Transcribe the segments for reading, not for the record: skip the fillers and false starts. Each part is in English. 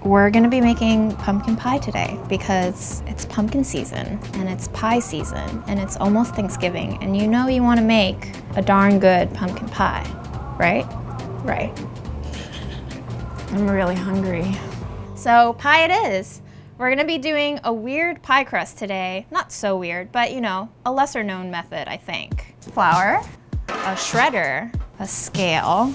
We're gonna be making pumpkin pie today because it's pumpkin season and it's pie season and it's almost Thanksgiving, and you know you wanna make a darn good pumpkin pie, right? Right. I'm really hungry. So pie it is. We're gonna be doing a weird pie crust today. Not so weird, but you know, a lesser known method, I think. Flour, a shredder, a scale,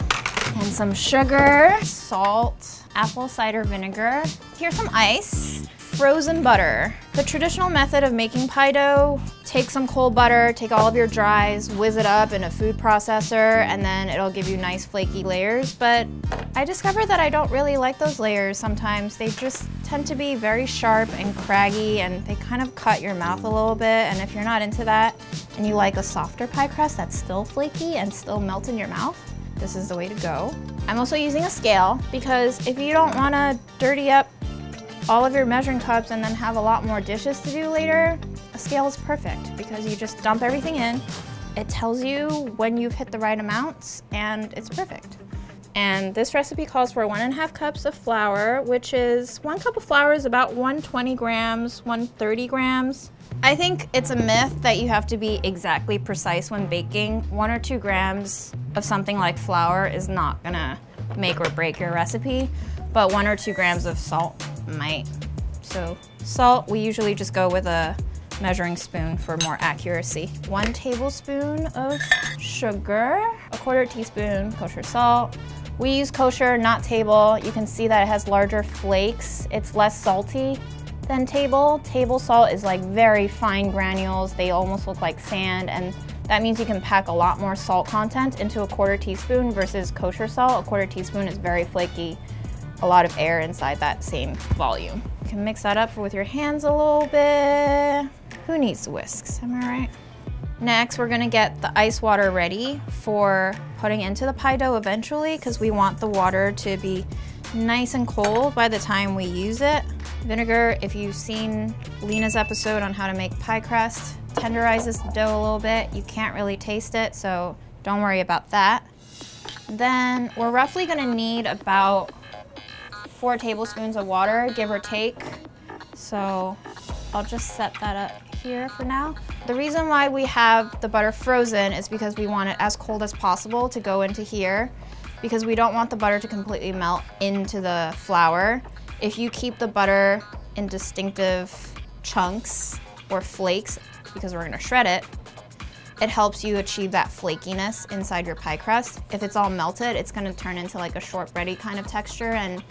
and some sugar, salt, apple cider vinegar. Here's some ice, frozen butter. The traditional method of making pie dough, take some cold butter, take all of your dries, whiz it up in a food processor, and then it'll give you nice flaky layers. But I discovered that I don't really like those layers sometimes. They just tend to be very sharp and craggy, and they kind of cut your mouth a little bit. And if you're not into that, and you like a softer pie crust that's still flaky and still melt in your mouth, this is the way to go. I'm also using a scale because if you don't want to dirty up all of your measuring cups and then have a lot more dishes to do later, a scale is perfect because you just dump everything in. It tells you when you've hit the right amounts and it's perfect. And this recipe calls for 1.5 cups of flour, which is 1 cup of flour is about 120 grams, 130 grams. I think it's a myth that you have to be exactly precise when baking. 1 or 2 grams of something like flour is not gonna make or break your recipe, but 1 or 2 grams of salt might. So salt, we usually just go with a measuring spoon for more accuracy. 1 tablespoon of sugar, 1/4 teaspoon kosher salt. We use kosher, not table. You can see that it has larger flakes. It's less salty than table. Table salt is like very fine granules. They almost look like sand, and that means you can pack a lot more salt content into 1/4 teaspoon versus kosher salt. 1/4 teaspoon is very flaky, a lot of air inside that same volume. You can mix that up with your hands a little bit. Who needs whisks, am I right? Next, we're gonna get the ice water ready for putting into the pie dough eventually, because we want the water to be nice and cold by the time we use it. Vinegar, if you've seen Lena's episode on how to make pie crust, tenderizes the dough a little bit. You can't really taste it, so don't worry about that. Then we're roughly gonna need about 4 tablespoons of water, give or take. So I'll just set that up here for now. The reason why we have the butter frozen is because we want it as cold as possible to go into here, because we don't want the butter to completely melt into the flour. If you keep the butter in distinctive chunks or flakes, because we're gonna shred it, it helps you achieve that flakiness inside your pie crust. If it's all melted, it's gonna turn into like a shortbready kind of texture, and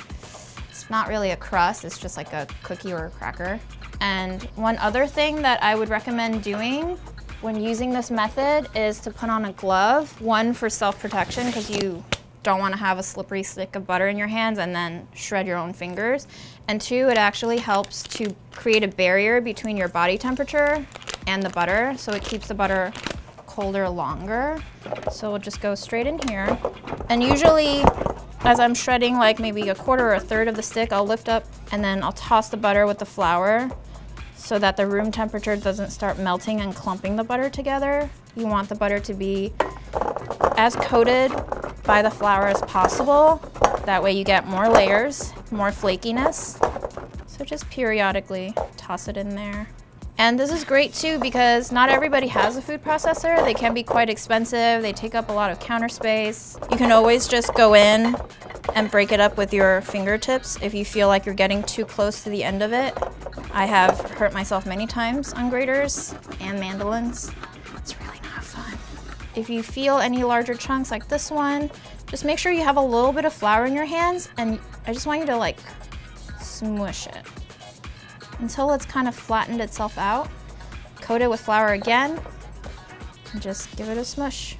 it's not really a crust, it's just like a cookie or a cracker. And one other thing that I would recommend doing when using this method is to put on a glove. 1, for self-protection, because you don't want to have a slippery stick of butter in your hands and then shred your own fingers. And 2, it actually helps to create a barrier between your body temperature and the butter, so it keeps the butter colder longer. So we'll just go straight in here. And usually, as I'm shredding like maybe 1/4 or 1/3 of the stick, I'll lift up and then I'll toss the butter with the flour so that the room temperature doesn't start melting and clumping the butter together. You want the butter to be as coated by the flour as possible. That way you get more layers, more flakiness. So just periodically toss it in there. And this is great too because not everybody has a food processor. They can be quite expensive. They take up a lot of counter space. You can always just go in and break it up with your fingertips if you feel like you're getting too close to the end of it. I have hurt myself many times on graters and mandolins. It's really not fun. If you feel any larger chunks like this one, just make sure you have a little bit of flour in your hands, and I just want you to like smoosh it until it's kind of flattened itself out. Coat it with flour again and just give it a smush.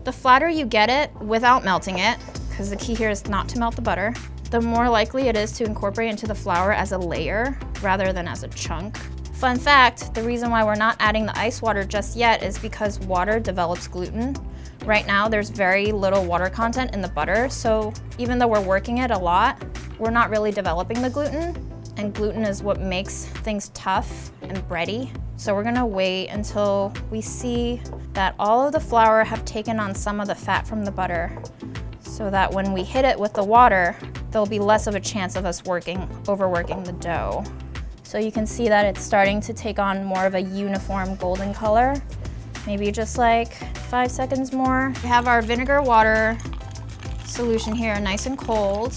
The flatter you get it without melting it, because the key here is not to melt the butter, the more likely it is to incorporate into the flour as a layer rather than as a chunk. Fun fact, the reason why we're not adding the ice water just yet is because water develops gluten. Right now there's very little water content in the butter, so even though we're working it a lot, we're not really developing the gluten, and gluten is what makes things tough and bready. So we're gonna wait until we see that all of the flour have taken on some of the fat from the butter. so that when we hit it with the water, there'll be less of a chance of us overworking the dough. So you can see that it's starting to take on more of a uniform golden color. Maybe just like 5 seconds more. We have our vinegar water solution here, nice and cold.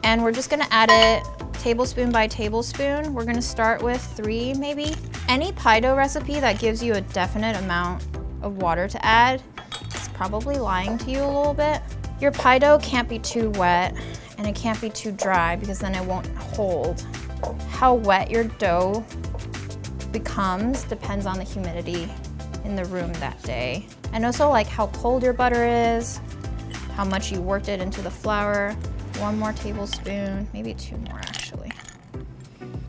And we're just gonna add it tablespoon by tablespoon. We're gonna start with 3 maybe. Any pie dough recipe that gives you a definite amount of water to add is probably lying to you a little bit. Your pie dough can't be too wet and it can't be too dry because then it won't hold. How wet your dough becomes depends on the humidity in the room that day. And also like how cold your butter is, how much you worked it into the flour. 1 more tablespoon, maybe 2 more actually.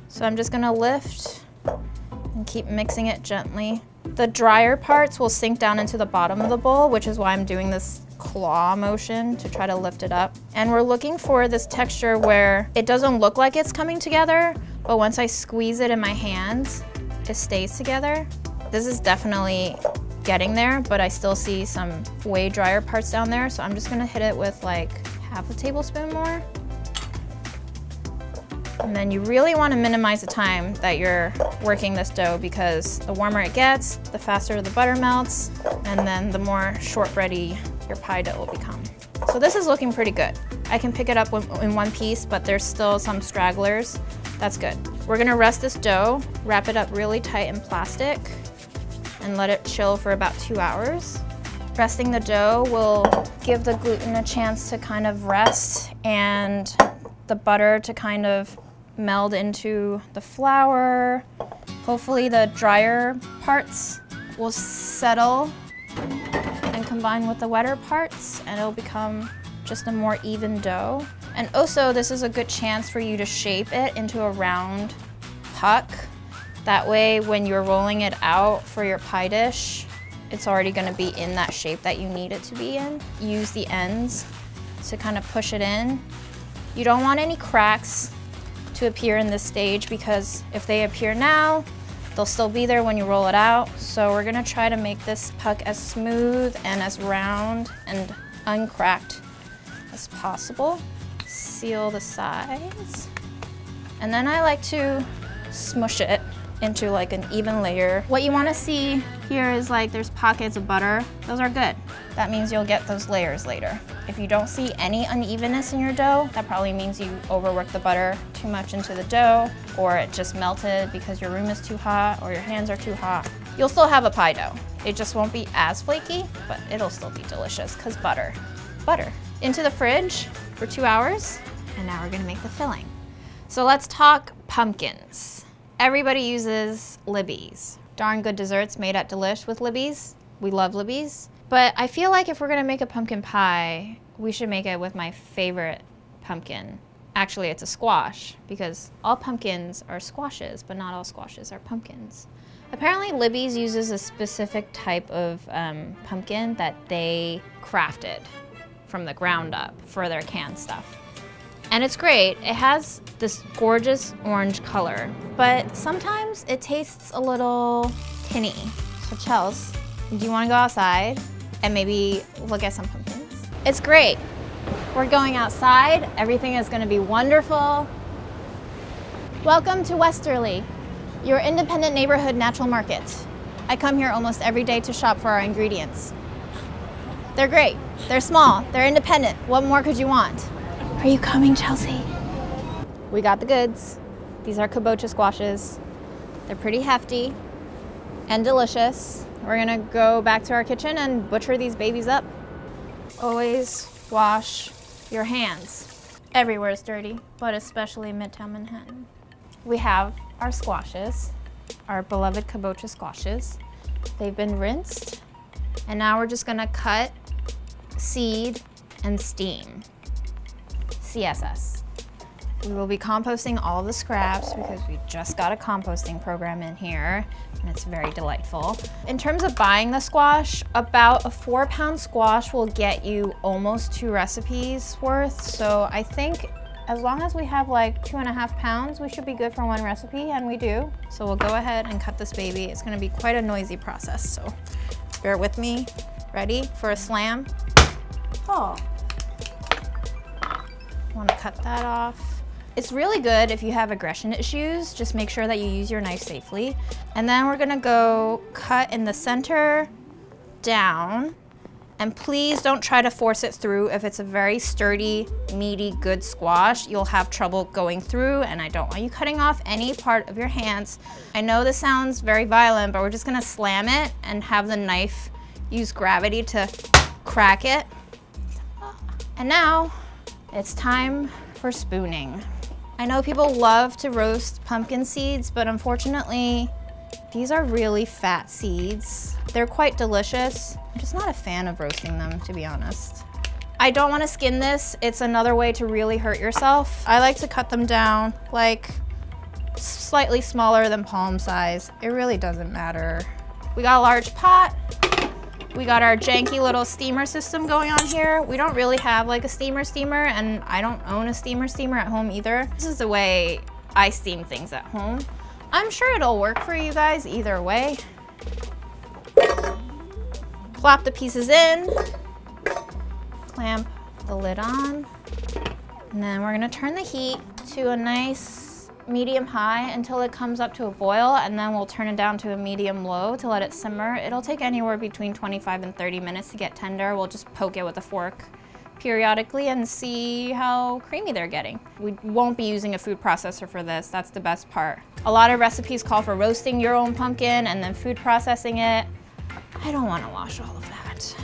So I'm just gonna lift and keep mixing it gently. The drier parts will sink down into the bottom of the bowl, which is why I'm doing this claw motion to try to lift it up. And we're looking for this texture where it doesn't look like it's coming together, but once I squeeze it in my hands, it stays together. This is definitely getting there, but I still see some way drier parts down there, so I'm just gonna hit it with like half a tablespoon more. And then you really wanna minimize the time that you're working this dough because the warmer it gets, the faster the butter melts, and then the more shortbready your pie dough will become. So this is looking pretty good. I can pick it up in one piece, but there's still some stragglers. That's good. We're gonna rest this dough, wrap it up really tight in plastic, and let it chill for about 2 hours. Resting the dough will give the gluten a chance to kind of rest and the butter to kind of meld into the flour. Hopefully the drier parts will settle and combine with the wetter parts and it'll become just a more even dough. And also this is a good chance for you to shape it into a round puck. That way when you're rolling it out for your pie dish, it's already gonna be in that shape that you need it to be in. Use the ends to kind of push it in. You don't want any cracks to appear in this stage because if they appear now, they'll still be there when you roll it out. So we're gonna try to make this puck as smooth and as round and uncracked as possible. Seal the sides. And then I like to smush it into like an even layer. What you wanna see here is like there's pockets of butter. Those are good. That means you'll get those layers later. If you don't see any unevenness in your dough, that probably means you overworked the butter too much into the dough, or it just melted because your room is too hot or your hands are too hot. You'll still have a pie dough. It just won't be as flaky, but it'll still be delicious because butter. Butter. Into the fridge for 2 hours, and now we're gonna make the filling. So let's talk pumpkins. Everybody uses Libby's. Darn good desserts made at Delish with Libby's. We love Libby's. But I feel like if we're gonna make a pumpkin pie, we should make it with my favorite pumpkin. Actually, it's a squash, because all pumpkins are squashes, but not all squashes are pumpkins. Apparently, Libby's uses a specific type of pumpkin that they crafted from the ground up for their canned stuff. And it's great. It has this gorgeous orange color, but sometimes it tastes a little tinny. So Chels, do you want to go outside and maybe look at some pumpkins? It's great. We're going outside. Everything is going to be wonderful. Welcome to Westerly, your independent neighborhood natural market. I come here almost every day to shop for our ingredients. They're great. They're small. They're independent. What more could you want? Are you coming, Chelsea? We got the goods. These are kabocha squashes. They're pretty hefty and delicious. We're gonna go back to our kitchen and butcher these babies up. Always wash your hands. Everywhere is dirty, but especially Midtown Manhattan. We have our squashes, our beloved kabocha squashes. They've been rinsed, and now we're just gonna cut, seed, and steam. CSS. We will be composting all of the scraps because we just got a composting program in here and it's very delightful. In terms of buying the squash, about a 4-pound squash will get you almost 2 recipes worth. So I think as long as we have like 2.5 pounds, we should be good for 1 recipe, and we do. So we'll go ahead and cut this baby. It's gonna be quite a noisy process, so bear with me. Ready for a slam? Oh. Want to cut that off. It's really good if you have aggression issues. Just make sure that you use your knife safely. And then we're gonna go cut in the center down. And please don't try to force it through. If it's a very sturdy, meaty, good squash, you'll have trouble going through, and I don't want you cutting off any part of your hands. I know this sounds very violent, but we're just gonna slam it and have the knife use gravity to crack it. And now it's time for spooning. I know people love to roast pumpkin seeds, but unfortunately, these are really fat seeds. They're quite delicious. I'm just not a fan of roasting them, to be honest. I don't want to skin this. It's another way to really hurt yourself. I like to cut them down like slightly smaller than palm size. It really doesn't matter. We got a large pot. We got our janky little steamer system going on here. We don't really have like a steamer, and I don't own a steamer at home either. This is the way I steam things at home. I'm sure it'll work for you guys either way. Plop the pieces in, clamp the lid on, and then we're gonna turn the heat to a nice medium high until it comes up to a boil, and then we'll turn it down to a medium low to let it simmer. It'll take anywhere between 25 and 30 minutes to get tender. We'll just poke it with a fork periodically and see how creamy they're getting. We won't be using a food processor for this. That's the best part. A lot of recipes call for roasting your own pumpkin and then food processing it. I don't want to wash all of that.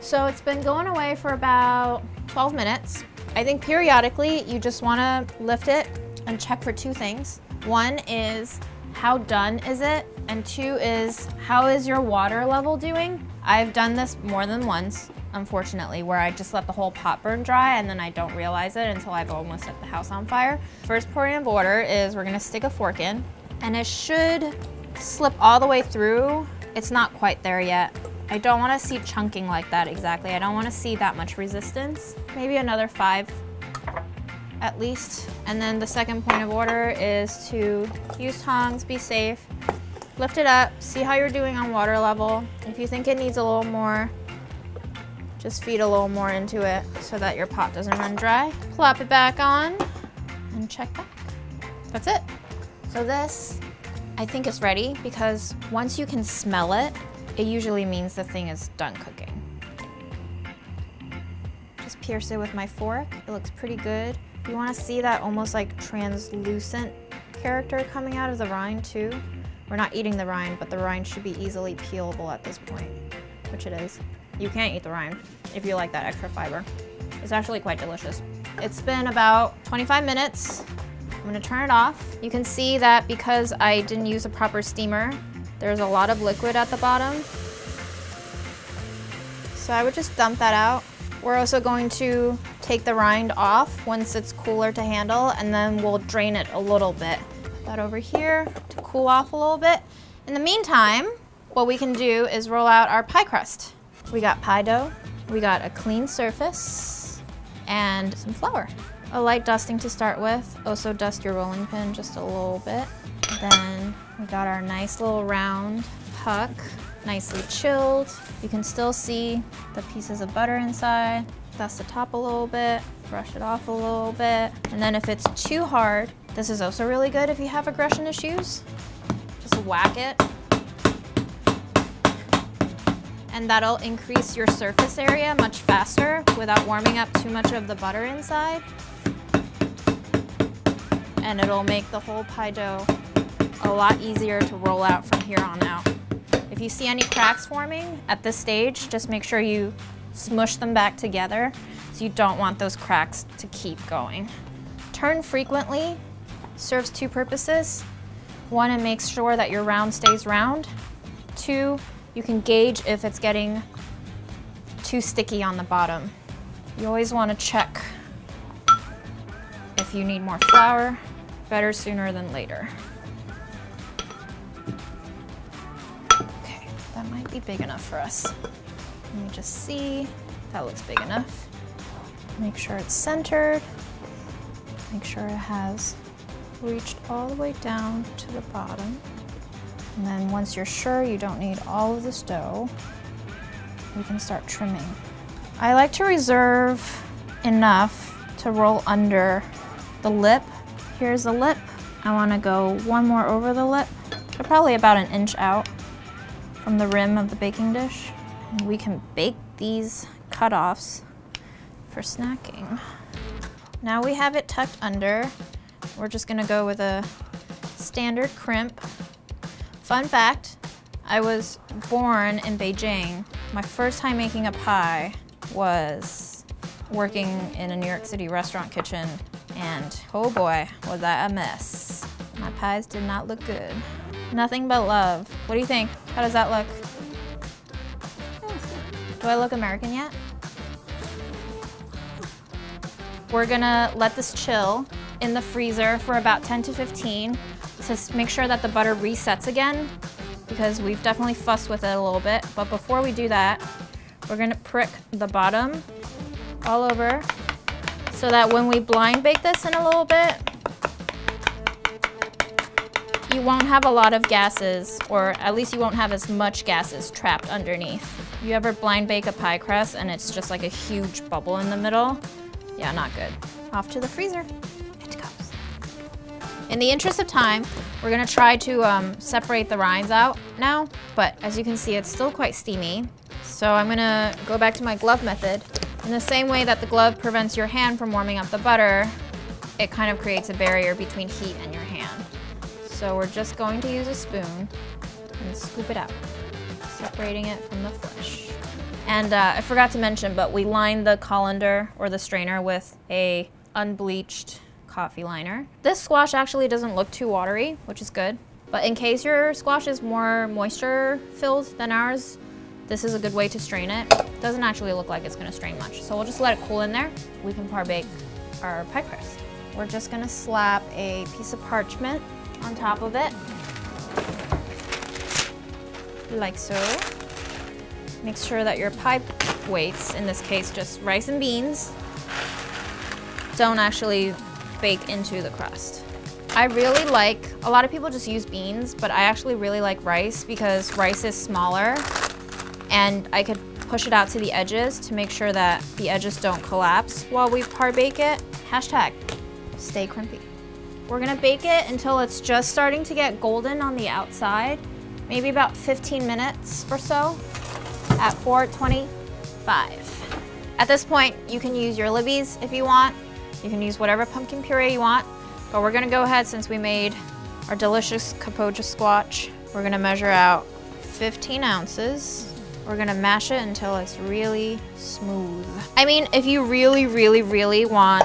So it's been going away for about 12 minutes. I think periodically you just want to lift it and check for two things. One is how done is it? And two is how is your water level doing? I've done this more than once, unfortunately, where I just let the whole pot burn dry and then I don't realize it until I've almost set the house on fire. First point of order is we're gonna stick a fork in, and it should slip all the way through. It's not quite there yet. I don't wanna see chunking like that exactly. I don't wanna see that much resistance. Maybe another 5 at least. And then the second point of order is to use tongs, be safe, lift it up, see how you're doing on water level. If you think it needs a little more, just feed a little more into it so that your pot doesn't run dry. Plop it back on and check back. That's it. So this, I think, is ready because once you can smell it, it usually means the thing is done cooking. Just pierce it with my fork. It looks pretty good. You want to see that almost like translucent character coming out of the rind too. We're not eating the rind, but the rind should be easily peelable at this point, which it is. You can't eat the rind if you like that extra fiber. It's actually quite delicious. It's been about 25 minutes. I'm gonna turn it off. You can see that because I didn't use a proper steamer, there's a lot of liquid at the bottom. So I would just dump that out. We're also going to take the rind off once it's cooler to handle, and then we'll drain it a little bit. Put that over here to cool off a little bit. In the meantime, what we can do is roll out our pie crust. We got pie dough, we got a clean surface, and some flour. A light dusting to start with. Also dust your rolling pin just a little bit. Then we got our nice little round puck, nicely chilled. You can still see the pieces of butter inside. Dust the top a little bit, brush it off a little bit. And then if it's too hard, this is also really good if you have aggression issues. Just whack it. And that'll increase your surface area much faster without warming up too much of the butter inside. And it'll make the whole pie dough a lot easier to roll out from here on out. If you see any cracks forming at this stage, just make sure you smush them back together, so you don't want those cracks to keep going. Turn frequently serves two purposes. One, it makes sure that your round stays round. Two, you can gauge if it's getting too sticky on the bottom. You always want to check if you need more flour. Better sooner than later. Okay, that might be big enough for us. Let me just see. That looks big enough. Make sure it's centered. Make sure it has reached all the way down to the bottom. And then once you're sure you don't need all of this dough, you can start trimming. I like to reserve enough to roll under the lip. Here's the lip. I want to go one more over the lip. So probably about an inch out from the rim of the baking dish. And we can bake these cutoffs for snacking. Now we have it tucked under. We're just gonna go with a standard crimp. Fun fact, I was born in Beijing. My first time making a pie was working in a New York City restaurant kitchen, and oh boy, was that a mess. My pies did not look good. Nothing but love. What do you think? How does that look? Do I look American yet? We're gonna let this chill in the freezer for about 10 to 15 to make sure that the butter resets again, because we've definitely fussed with it a little bit. But before we do that, we're gonna prick the bottom all over so that when we blind bake this in a little bit, you won't have a lot of gases, or at least you won't have as much gases trapped underneath. You ever blind bake a pie crust and it's just like a huge bubble in the middle? Yeah, not good. Off to the freezer it goes. In the interest of time, we're gonna try to separate the rinds out now, but as you can see, it's still quite steamy. So I'm gonna go back to my glove method. In the same way that the glove prevents your hand from warming up the butter, it kind of creates a barrier between heat and your hand. So we're just going to use a spoon and scoop it out, separating it from the flesh. And I forgot to mention, but we lined the colander or the strainer with a unbleached coffee liner. This squash actually doesn't look too watery, which is good. But in case your squash is more moisture filled than ours, this is a good way to strain it. Doesn't actually look like it's gonna strain much. So we'll just let it cool in there. We can par-bake our pie crust. We're just gonna slap a piece of parchment on top of it, like so. Make sure that your pie weights, in this case just rice and beans, don't actually bake into the crust. I really like, a lot of people just use beans, but I actually really like rice because rice is smaller and I could push it out to the edges to make sure that the edges don't collapse while we par-bake it. Hashtag stay crimpy. We're gonna bake it until it's just starting to get golden on the outside, maybe about 15 minutes or so at 425. At this point, you can use your Libby's if you want. You can use whatever pumpkin puree you want, but we're gonna go ahead, since we made our delicious kabocha squash, we're gonna measure out 15 ounces. We're gonna mash it until it's really smooth. I mean, if you really, really, really want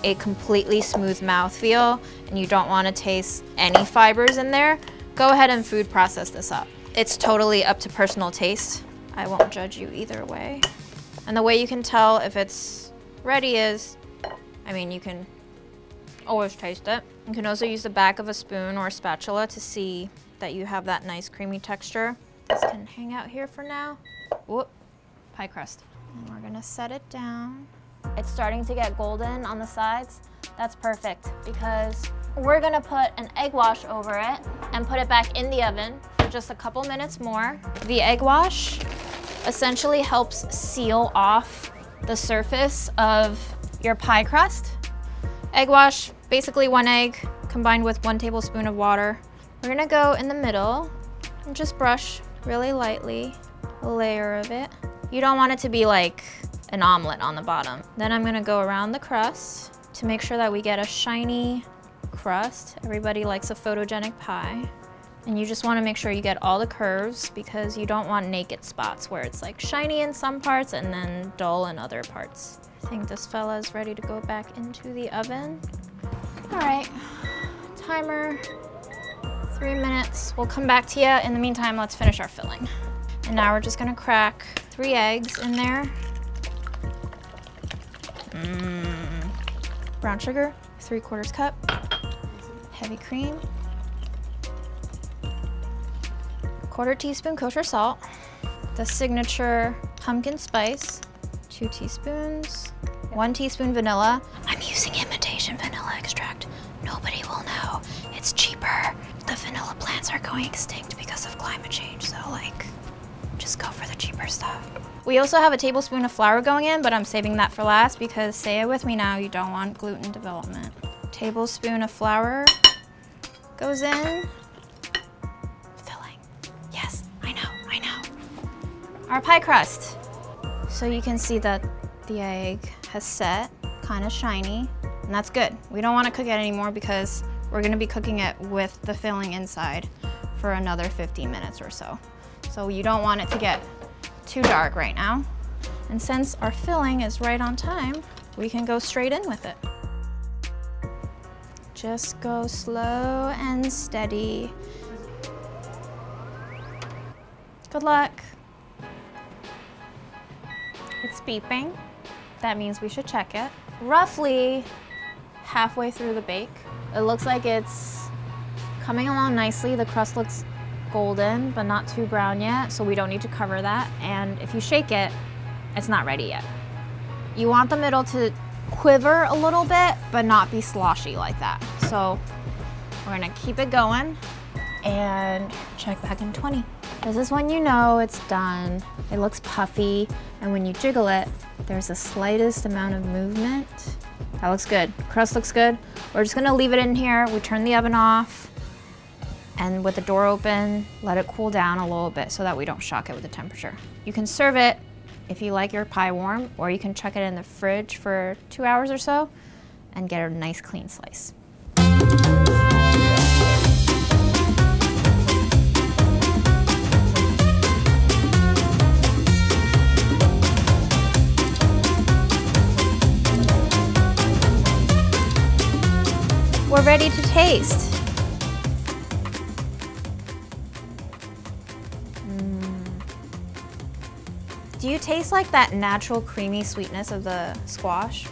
a completely smooth mouthfeel and you don't want to taste any fibers in there, go ahead and food process this up. It's totally up to personal taste. I won't judge you either way. And the way you can tell if it's ready is, I mean, you can always taste it. You can also use the back of a spoon or a spatula to see that you have that nice creamy texture. This can hang out here for now. Whoop, pie crust. And we're gonna set it down. It's starting to get golden on the sides. That's perfect because we're gonna put an egg wash over it and put it back in the oven for just a couple minutes more. The egg wash essentially helps seal off the surface of your pie crust. Egg wash, basically 1 egg combined with 1 tablespoon of water. We're gonna go in the middle and just brush really lightly a layer of it. You don't want it to be like an omelet on the bottom. Then I'm gonna go around the crust to make sure that we get a shiny crust. Everybody likes a photogenic pie. And you just wanna make sure you get all the curves because you don't want naked spots where it's like shiny in some parts and then dull in other parts. I think this fella is ready to go back into the oven. All right, timer, 3 minutes. We'll come back to you. In the meantime, let's finish our filling. And now we're just gonna crack 3 eggs in there. Brown sugar, 3/4 cup. Heavy cream. 1/4 teaspoon kosher salt. The signature pumpkin spice, 2 teaspoons. 1 teaspoon vanilla. I'm using imitation vanilla extract. Nobody will know. It's cheaper. The vanilla plants are going extinct because of climate change, so like, just go for the cheaper stuff. We also have a tablespoon of flour going in, but I'm saving that for last because, say it with me now, you don't want gluten development. Tablespoon of flour goes in. Filling. Yes, I know. Our pie crust. So you can see that the egg has set, kind of shiny, and that's good. We don't want to cook it anymore because we're going to be cooking it with the filling inside for another 15 minutes or so. So you don't want it to get too dark right now. And since our filling is right on time, we can go straight in with it. Just go slow and steady. Good luck. It's beeping. That means we should check it. Roughly halfway through the bake. It looks like it's coming along nicely. The crust looks golden, but not too brown yet, so we don't need to cover that. And if you shake it, it's not ready yet. You want the middle to quiver a little bit, but not be sloshy like that. So we're gonna keep it going and check back in 20. This is when you know it's done. It looks puffy, and when you jiggle it, there's the slightest amount of movement. That looks good. Crust looks good. We're just gonna leave it in here. We turn the oven off, and with the door open, let it cool down a little bit so that we don't shock it with the temperature. You can serve it if you like your pie warm, or you can chuck it in the fridge for 2 hours or so and get a nice clean slice. We're ready to taste. Do you taste like that natural creamy sweetness of the squash?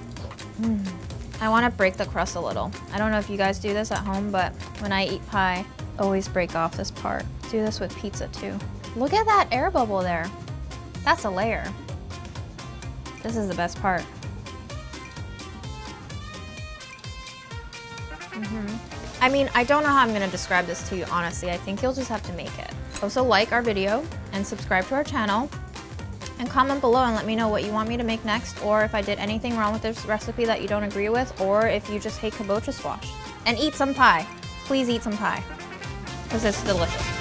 I want to break the crust a little. I don't know if you guys do this at home, but when I eat pie, always break off this part. Do this with pizza too. Look at that air bubble there. That's a layer. This is the best part. I mean, I don't know how I'm gonna describe this to you, honestly. I think you'll just have to make it. Also like our video and subscribe to our channel and comment below and let me know what you want me to make next, or if I did anything wrong with this recipe that you don't agree with, or if you just hate kabocha squash. And eat some pie. Please eat some pie, because it's delicious.